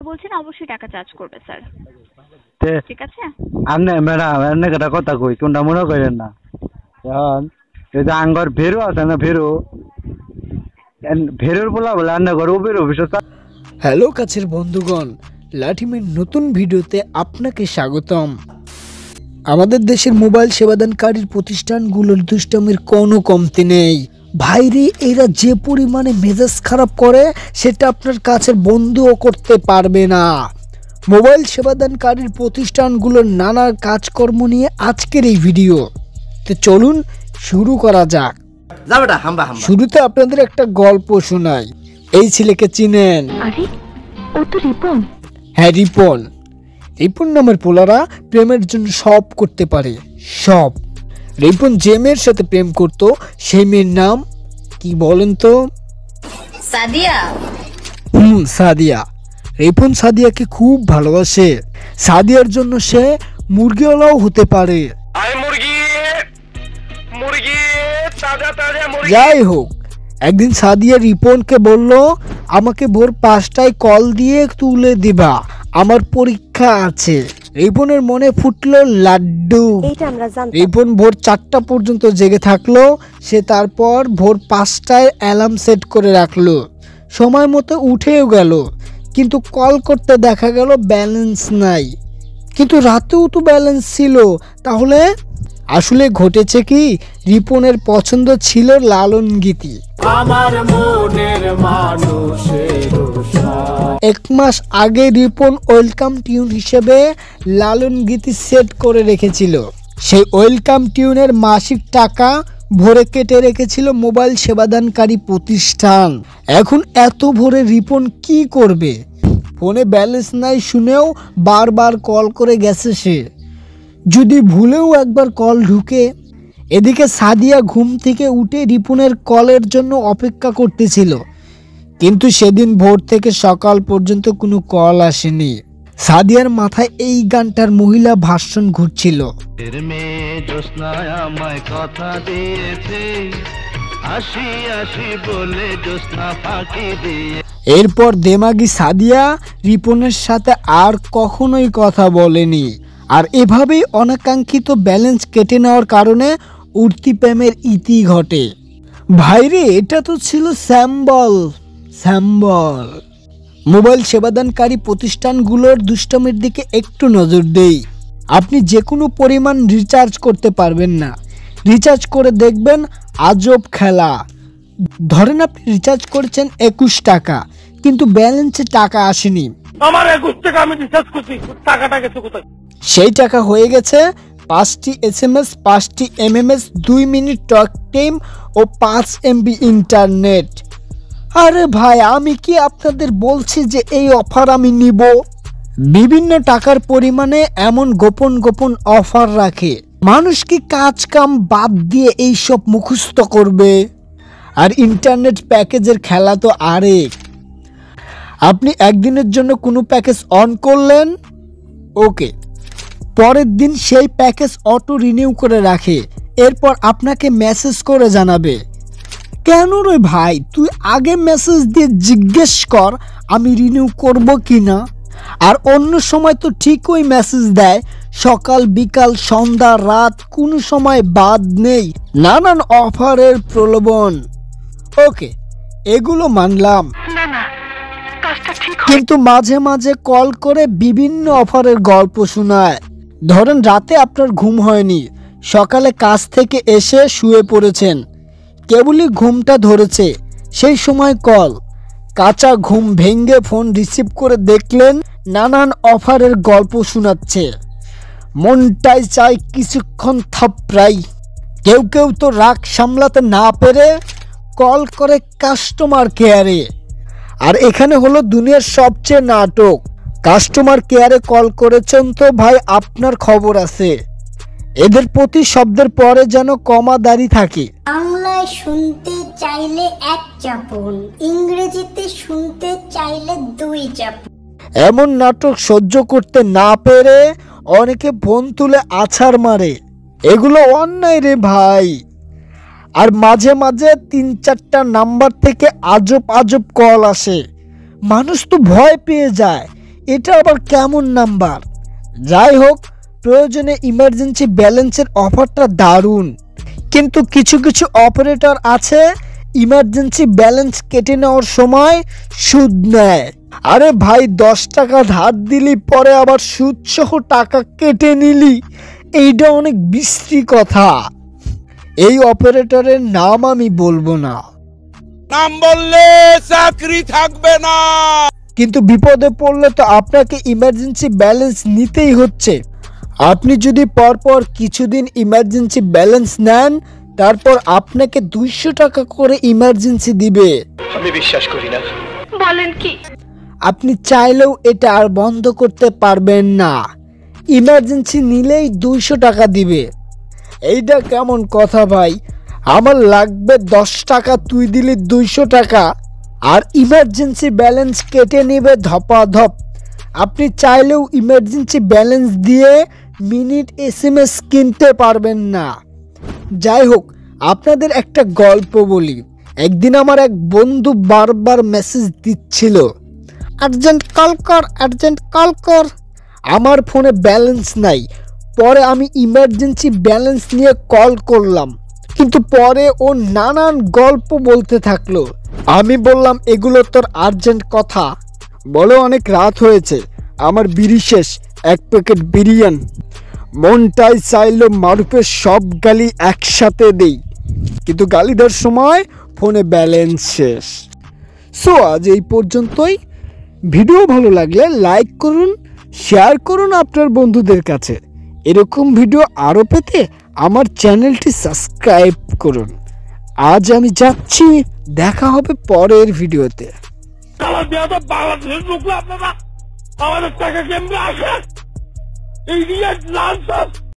বলছেন অবশ্যই টাকা চার্জ করবে স্যার। ঠিক আছে আপনি ম্যাডাম আপনি একটা কথা কই কোনটা মনে করেন না এখন এই যে আঙ্গর ভেরু আছে না ভেরুর বলা বলে আন্না ঘর উপর অফিস। হ্যালো কাছের বন্ধুগণ, লাঠিমের নতুন ভিডিওতে আপনাকে স্বাগতম। আমাদের দেশের মোবাইল সেবাদানকারীর প্রতিষ্ঠানগুলোর দুষ্টামির কোনো কমতি নেই ভাইরে। এরা যে পরিমাণে মেজাজ খারাপ করে সেটা আপনার কাছের বন্ধুও করতে পারবে না। মোবাইল সেবাদানকারীর প্রতিষ্ঠানগুলোর নানা কাজকর্ম নিয়ে আজকের এই ভিডিও। তো চলুন শুরু করা যাক। শুরুতে আপনাদের একটা গল্প শোনাই। এই ছেলেকে চিনেন? আরে ও তো রিপন। হ্যাঁ রিপন। রিপন নামের পোলারা প্রেমের জন্য সব করতে পারে, সব। রিপন যে মেয়ের সাথে প্রেম করত সেই মেয়ের নাম কি বলেন তো? সাদিয়া। সাদিয়া। রিপন সাদিয়াকে খুব ভালোবাসে। সাদিয়ার জন্য সে মুরগিওয়ালাও হতে পারে। যাই হোক, একদিন সাদিয়া রিপনকে বলল, আমাকে ভোর 5টায় কল দিয়ে তুলে দিবা, আমার পরীক্ষা আছে। রিপনের মনে ফুটলো লাড্ডু। রিপন ভোর 4টা পর্যন্ত জেগে থাকলো। সে তারপর ভোর 5টায় অ্যালার্ম সেট করে রাখলো। সময় মতো উঠেও গেল, কিন্তু কল করতে দেখা গেল ব্যালেন্স নাই। কিন্তু রাতেও তো ব্যালেন্স ছিল। তাহলে আসলে ঘটেছে কি, রিপনের পছন্দ ছিল লালন গীতি। এক মাস আগে রিপন ওয়েলকাম টিউন হিসেবে লালন গীতি সেট করে রেখেছিল। সেই ওয়েলকাম টিউনের মাসিক টাকা ভোরে কেটে রেখেছিল মোবাইল সেবাদানকারী প্রতিষ্ঠান। এখন এত ভোরে রিপন কি করবে? ফোনে ব্যালেন্স নাই শুনেও বারবার কল করে গেছে সে। যদি ভুলেও একবার কল ঢুকে। এদিকে সাদিয়া ঘুম থেকে উঠে রিপনের কলের জন্য অপেক্ষা করতেছিল, কিন্তু সেদিন ভোর থেকে সকাল পর্যন্ত কোনো কল আসেনি। সাদিয়ার মাথায় এই গানটার মহিলা ভাষণ ঘুরছিল। এরপর দেমাগি সাদিয়া রিপনের সাথে আর কখনোই কথা বলেনি। আর এভাবেই অনাকাঙ্ক্ষিত ব্যালেন্স কেটে নেওয়ার কারণে উঠতি প্রেমের ইতি ঘটে। ভাইরে, এটা তো ছিল স্যাম্বল। মোবাইল সেবাদানকারী প্রতিষ্ঠানগুলোর দুষ্টামির দিকে একটু নজর দেই। আপনি যে কোনো পরিমাণ রিচার্জ করতে পারবেন না। রিচার্জ করে দেখবেন আজব খেলা। ধরেন আপনি রিচার্জ করেছেন 21 টাকা, কিন্তু ব্যালেন্সে টাকা আসেনি। আমার 21 টাকা আমি রিচার্জ করছি, টাকাটা গেছে কোথায়? সেই টাকা হয়ে গেছে 5টি SMS, 5টি MMS, 2 মিনিট টক টাইম ও 5 MB ইন্টারনেট। আরে ভাই, আমি কি আপনাদের বলছি যে এই অফার আমি নিব? বিভিন্ন টাকার পরিমাণে এমন গোপন গোপন অফার রাখে। মানুষ কি কাজ কাম বাদ দিয়ে এই সব মুখস্থ করবে? আর ইন্টারনেট প্যাকেজের খেলা তো আরেক। আপনি একদিনের জন্য কোনো প্যাকেজ অন করলেন, ওকে, পরের দিন সেই প্যাকেজ অটো রিনিউ করে রাখে। এরপর আপনাকে মেসেজ করে জানাবে। কেন রে ভাই, তুই আগে মেসেজ দিয়ে জিজ্ঞেস কর আমি রিনিউ করব কি না। আর অন্য সময় তো ঠিকই মেসেজ দেয়, সকাল বিকাল সন্ধ্যা রাত, কোনো সময় বাদ নেই। নানান অফারের প্রলোভন, ওকে, এগুলো মানলাম, কিন্তু মাঝে মাঝে কল করে বিভিন্ন অফারের গল্প শোনায়। ধরেন রাতে আপনার ঘুম হয়নি, সকালে কাজ থেকে এসে শুয়ে পড়েছেন, কেবলই ঘুমটা ধরেছে, সেই সময় কল। কাঁচা ঘুম ভেঙে ফোন রিসিভ করে দেখলেন নানান অফারের গল্প শোনাচ্ছে। মনটাই চাই কিছুক্ষণ থাপড়াই। কেউ কেউ তো রাগ সামলাতে না পেরে কল করে কাস্টমার কেয়ারে। আর এখানে হলো দুনিয়ার সবচেয়ে নাটক। কাস্টমার কেয়ারে কল করেছেন তো ভাই, আপনার খবর আছে। এদের প্রতি শব্দের পরে যেন কমা দাঁড়িয়ে থাকে। বাংলায় শুনতে চাইলে 1 চাপুন, ইংরেজিতে শুনতে চাইলে 2 চাপুন। এমন নাটক সহ্য করতে না পেরে অনেকে ফোন তুলে আছাড় মারে। এগুলো অন্যায় রে ভাই। আর মাঝে মাঝে 3-4টা নাম্বার থেকে আজব আজব কল আসে। মানুষ তো ভয় পেয়ে যায়। এটা আবার কেমন নাম্বার? যাই হোক, প্রয়োজনে ইমার্জেন্সি ব্যালেন্সের অফারটা দারুণ, কিন্তু কিছু কিছু অপারেটর আছে ইমার্জেন্সি ব্যালেন্স কেটে নেওয়ার সময় সুদ নেয়। আরে ভাই, 10 টাকা ধার দিলি পরে আবার সুদ সহ টাকা কেটে নিলি, এইটা অনেক বিশ্রী কথা। এই অপারেটরের নাম আমি বলবো না, নাম বললে চাকরি থাকবে না। কিন্তু বিপদে পড়লে তো আপনাকে ইমার্জেন্সি ব্যালেন্স নিতেই হচ্ছে। আপনি যদি পরপর কিছুদিন ইমার্জেন্সি ব্যালেন্স নেন, তারপর আপনাকে 200 টাকা করে ইমার্জেন্সি দিবে। আমি বিশ্বাস করি না। বলেন কি? আপনি চাইলেও এটা আর বন্ধ করতে পারবেন না। ইমার্জেন্সি নিলেই 200 টাকা দিবে। এইটা কেমন কথা ভাই? আমার লাগবে 10 টাকা, তুই দিলি 200 টাকা, আর ইমার্জেন্সি ব্যালেন্স কেটে নেবে ধপাধপ। আপনি চাইলেও ইমার্জেন্সি ব্যালেন্স দিয়ে মিনিট SMS কিনতে পারবেন না। যাই হোক, আপনাদের একটা গল্প বলি। একদিন আমার এক বন্ধু বারবার মেসেজ দিচ্ছিল, আর্জেন্ট কল কর, আর্জেন্ট কল কর। আমার ফোনে ব্যালেন্স নাই। পরে আমি ইমার্জেন্সি ব্যালেন্স নিয়ে কল করলাম, কিন্তু পরে ও নানান গল্প বলতে থাকলো। আমি বললাম, এগুলো তোর আর্জেন্ট কথা? বলে অনেক রাত হয়েছে, আমার বিড়ি শেষ, 1 প্যাকেট বিরিয়ানি। মনটাই চাইলো মারুফের সব গালি একসাথে দেই, কিন্তু গালি দেওয়ার সময় ফোনে ব্যালেন্স শেষ। সো আজ এই পর্যন্তই। ভিডিও ভালো লাগলে লাইক করুন, শেয়ার করুন আপনার বন্ধুদের কাছে। এরকম ভিডিও আরও পেতে আমার চ্যানেলটি সাবস্ক্রাইব করুন। আজ আমি যাচ্ছি, দেখা হবে পরের ভিডিওতে। বাংলাদেশের লোকরা আপনারা আমাদের টাকা কেমনে আসে? এই লাল